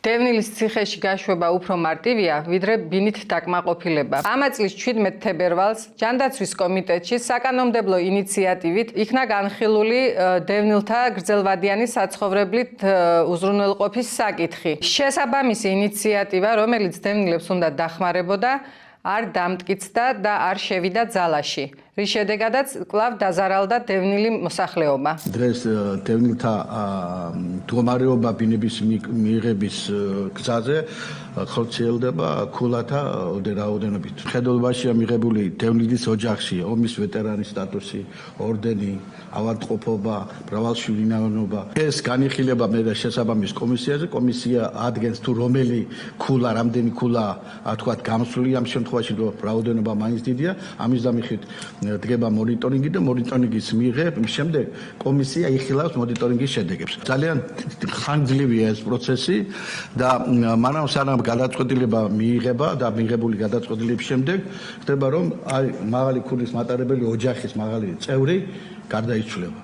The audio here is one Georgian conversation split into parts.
დევნილის ციხეში გაშვება უფრო მარტივია, ვიდრე ბინით დაკმაყოფილება. ამა წლის 17 თებერვალს ჯანდაცვის კომიტეტში საკანონმდებლო ინიციატივით იქნა განხილული დევნილთა გრძელვადიანი საცხოვრებლით უზრუნველყოფის საკითხი. შესაბამისი ინიციატივა, რომელიც დევნილებს უნდა დახმარებოდა, არ დამტკიცდა და არ შევიდა ძალაში, რის შედეგადაც კვლავ დაზარალდა დევნილი მოსახლეობა. დღეს დევნილთა მდგომარეობა ბინების მიღების გზაზე ხორციელდება ქულათა რაოდენობით. მხედველობაშია მიღებული დევნილის ოჯახში ომის ვეტერანის სტატუსი, ორდენი, ავადმყოფობა, მრავალშვილიანობა. ეს განიხილება მე და შესაბამის კომისიაზე, კომისია ადგენს თუ რომელი ქულა, რამდენი ქულა, თქვათ, გამსვლელი ამ შემთხვევაში რომ რაოდენობა მაინც დიდია, ამის დამიხით დგება მონიტორინგი და მონიტორინგის მიღების შემდეგ კომისია იხილავს მონიტორინგის შედეგებს. ძალიან ხანგრძლივია ეს პროცესი და მანამ სანამ გადაწყვეტილება მიიღება და მიღებული გადაწყვეტილების შემდეგ ხდება რომ მაღალი ქულის მატარებელი ოჯახის მაღალი წევრი გარდაიცვლება.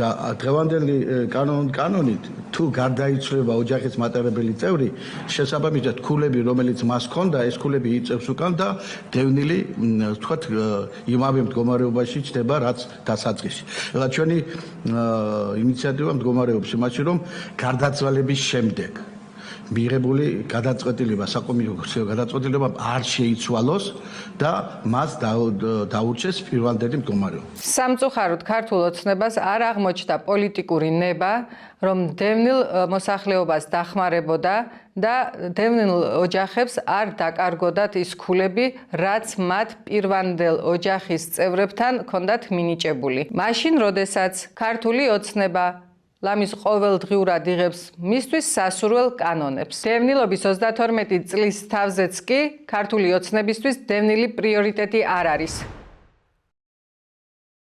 და დღევანდელი კანონით თუ გარდაიცვლება ოჯახის მატარებელი წევრი, შესაბამისად ქულები, რომელიც მას ჰქონდა, ეს ქულები იწევს უკან და დევნილი, ვთქვათ, იმავე მდგომარეობაში ჩნდება, რაც დასაწყისში. ეხლა ჩვენი ინიციატივა მდგომარეობს იმაში, რომ გარდაცვალების შემდეგ მიღებული გადაწყვეტილება, საკომისიო გადაწყვეტილება არ შეიცვალოს და მას დაურჩეს პირვანდელი მდგომარეობა. სამწუხაროდ ქართულ ოცნებას არ აღმოჩნდა პოლიტიკური ნება, რომ დევნილ მოსახლეობას დახმარებოდა და დევნილ ოჯახებს არ დაკარგოდათ ის ქულები, რაც მათ პირვანდელ ოჯახის წევრებთან ჰქონდათ მინიჭებული. მაშინ, როდესაც ქართული ოცნება ლამის ყოველდღიურად იღებს მისთვის სასურველ კანონებს. დევნილობის 32 წლის თავზეც კი ქართული ოცნებისთვის დევნილი პრიორიტეტი არ არის.